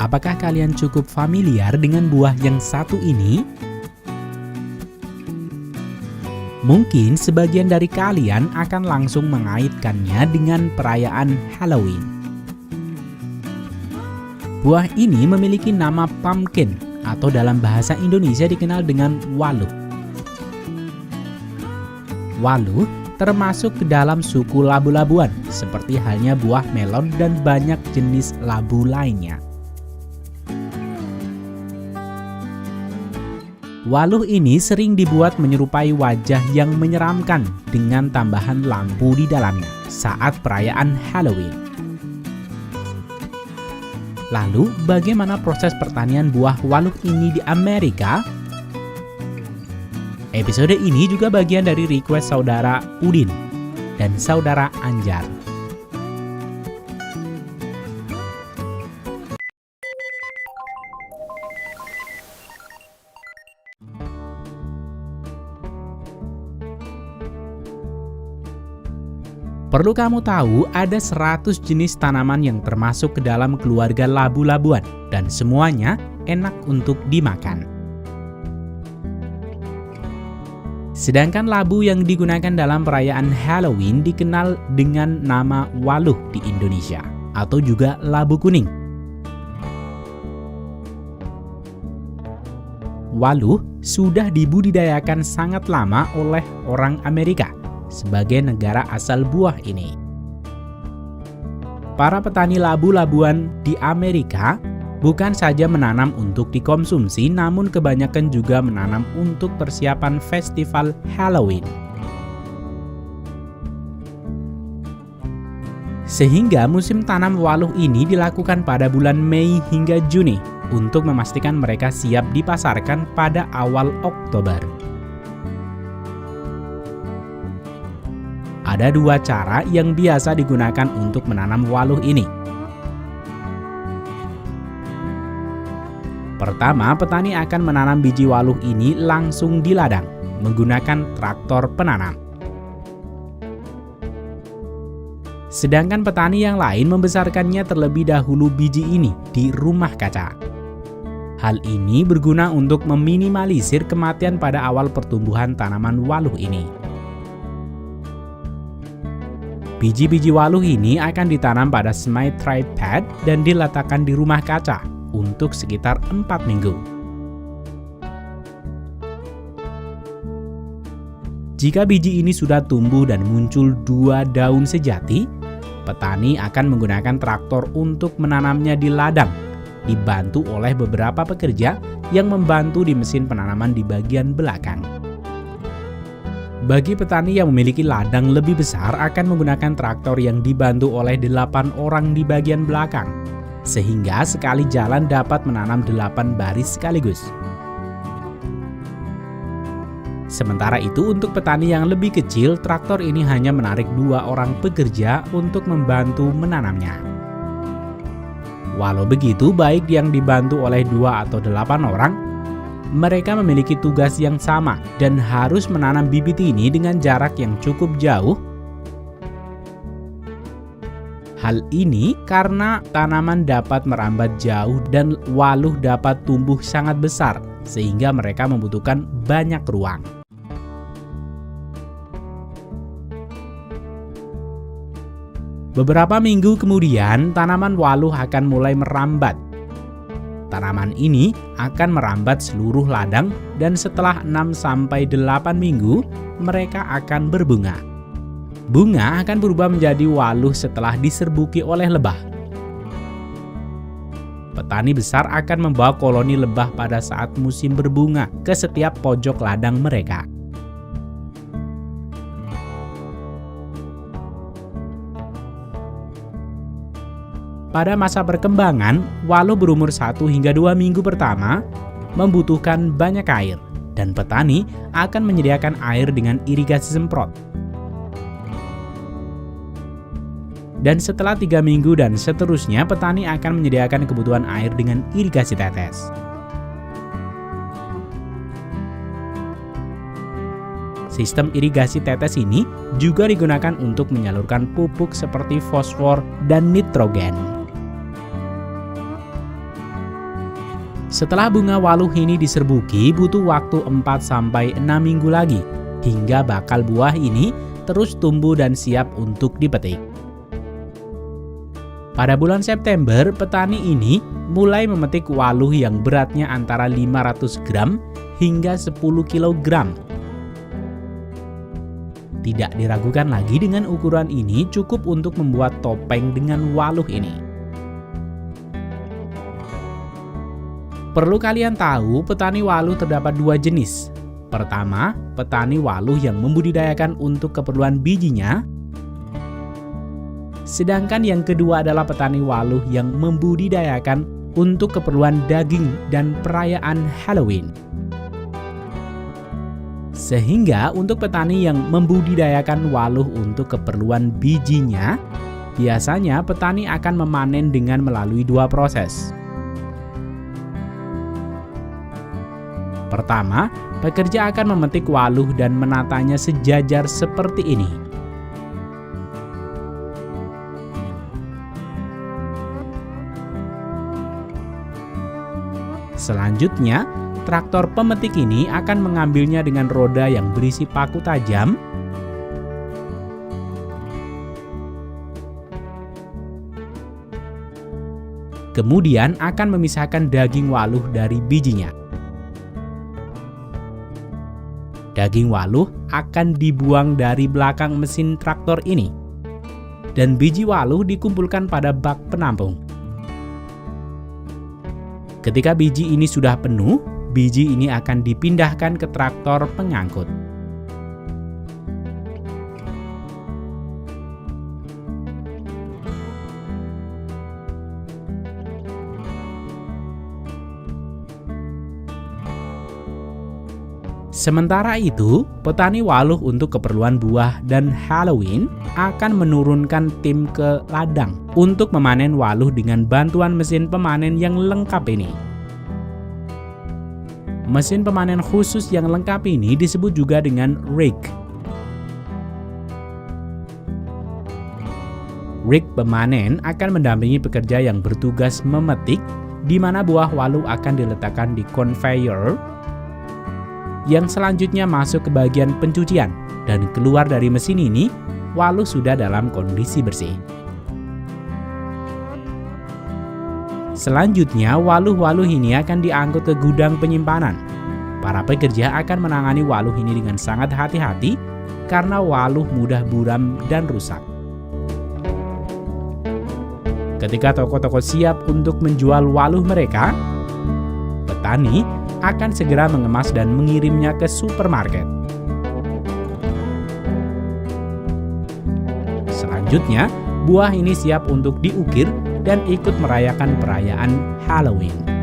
Apakah kalian cukup familiar dengan buah yang satu ini? Mungkin sebagian dari kalian akan langsung mengaitkannya dengan perayaan Halloween. Buah ini memiliki nama pumpkin atau dalam bahasa Indonesia dikenal dengan waluh. Waluh termasuk ke dalam suku labu-labuan, seperti halnya buah melon dan banyak jenis labu lainnya. Waluh ini sering dibuat menyerupai wajah yang menyeramkan dengan tambahan lampu di dalamnya saat perayaan Halloween. Lalu, bagaimana proses pertanian buah waluh ini di Amerika? Episode ini juga bagian dari request saudara Udin dan saudara Anjar. Perlu kamu tahu, ada 100 jenis tanaman yang termasuk ke dalam keluarga labu-labuan dan semuanya enak untuk dimakan. Sedangkan labu yang digunakan dalam perayaan Halloween dikenal dengan nama waluh di Indonesia atau juga labu kuning. Waluh sudah dibudidayakan sangat lama oleh orang Amerika sebagai negara asal buah ini. Para petani labu-labuan di Amerika bukan saja menanam untuk dikonsumsi, namun kebanyakan juga menanam untuk persiapan festival Halloween. Sehingga musim tanam waluh ini dilakukan pada bulan Mei hingga Juni untuk memastikan mereka siap dipasarkan pada awal Oktober. Ada 2 cara yang biasa digunakan untuk menanam waluh ini. Pertama, petani akan menanam biji waluh ini langsung di ladang menggunakan traktor penanam. Sedangkan petani yang lain membesarkannya terlebih dahulu biji ini di rumah kaca. Hal ini berguna untuk meminimalisir kematian pada awal pertumbuhan tanaman waluh ini. Biji-biji waluh ini akan ditanam pada semi-tripod dan diletakkan di rumah kaca untuk sekitar 4 minggu. Jika biji ini sudah tumbuh dan muncul 2 daun sejati, petani akan menggunakan traktor untuk menanamnya di ladang, dibantu oleh beberapa pekerja yang membantu di mesin penanaman di bagian belakang. Bagi petani yang memiliki ladang lebih besar akan menggunakan traktor yang dibantu oleh 8 orang di bagian belakang, sehingga sekali jalan dapat menanam 8 baris sekaligus. Sementara itu untuk petani yang lebih kecil, traktor ini hanya menarik 2 orang pekerja untuk membantu menanamnya. Walau begitu, baik yang dibantu oleh 2 atau 8 orang, mereka memiliki tugas yang sama dan harus menanam bibit ini dengan jarak yang cukup jauh. Hal ini karena tanaman dapat merambat jauh dan waluh dapat tumbuh sangat besar, sehingga mereka membutuhkan banyak ruang. Beberapa minggu kemudian, tanaman waluh akan mulai merambat. Tanaman ini akan merambat seluruh ladang dan setelah 6-8 minggu, mereka akan berbunga. Bunga akan berubah menjadi waluh setelah diserbuki oleh lebah. Petani besar akan membawa koloni lebah pada saat musim berbunga ke setiap pojok ladang mereka. Pada masa perkembangan, waluh berumur 1 hingga 2 minggu pertama membutuhkan banyak air, dan petani akan menyediakan air dengan irigasi semprot. Dan setelah 3 minggu dan seterusnya, petani akan menyediakan kebutuhan air dengan irigasi tetes. Sistem irigasi tetes ini juga digunakan untuk menyalurkan pupuk seperti fosfor dan nitrogen. Setelah bunga waluh ini diserbuki, butuh waktu 4-6 minggu lagi hingga bakal buah ini terus tumbuh dan siap untuk dipetik. Pada bulan September, petani ini mulai memetik waluh yang beratnya antara 500 gram hingga 10 kilogram. Tidak diragukan lagi, dengan ukuran ini cukup untuk membuat topeng dengan waluh ini. Perlu kalian tahu, petani waluh terdapat dua jenis. Pertama, petani waluh yang membudidayakan untuk keperluan bijinya. Sedangkan yang kedua adalah petani waluh yang membudidayakan untuk keperluan daging dan perayaan Halloween. Sehingga untuk petani yang membudidayakan waluh untuk keperluan bijinya, biasanya petani akan memanen dengan melalui dua proses. Pertama, pekerja akan memetik waluh dan menatanya sejajar seperti ini. Selanjutnya, traktor pemetik ini akan mengambilnya dengan roda yang berisi paku tajam. Kemudian akan memisahkan daging waluh dari bijinya. Daging waluh akan dibuang dari belakang mesin traktor ini, dan biji waluh dikumpulkan pada bak penampung. Ketika biji ini sudah penuh, biji ini akan dipindahkan ke traktor pengangkut. Sementara itu, petani waluh untuk keperluan buah dan Halloween akan menurunkan tim ke ladang untuk memanen waluh dengan bantuan mesin pemanen yang lengkap ini. Mesin pemanen khusus yang lengkap ini disebut juga dengan rig. Rig pemanen akan mendampingi pekerja yang bertugas memetik, di mana buah waluh akan diletakkan di conveyor yang selanjutnya masuk ke bagian pencucian, dan keluar dari mesin ini, waluh sudah dalam kondisi bersih. Selanjutnya, waluh-waluh ini akan diangkut ke gudang penyimpanan. Para pekerja akan menangani waluh ini dengan sangat hati-hati karena waluh mudah buram dan rusak. Ketika toko-toko siap untuk menjual waluh mereka, petani akan segera mengemas dan mengirimnya ke supermarket. Selanjutnya, buah ini siap untuk diukir dan ikut merayakan perayaan Halloween.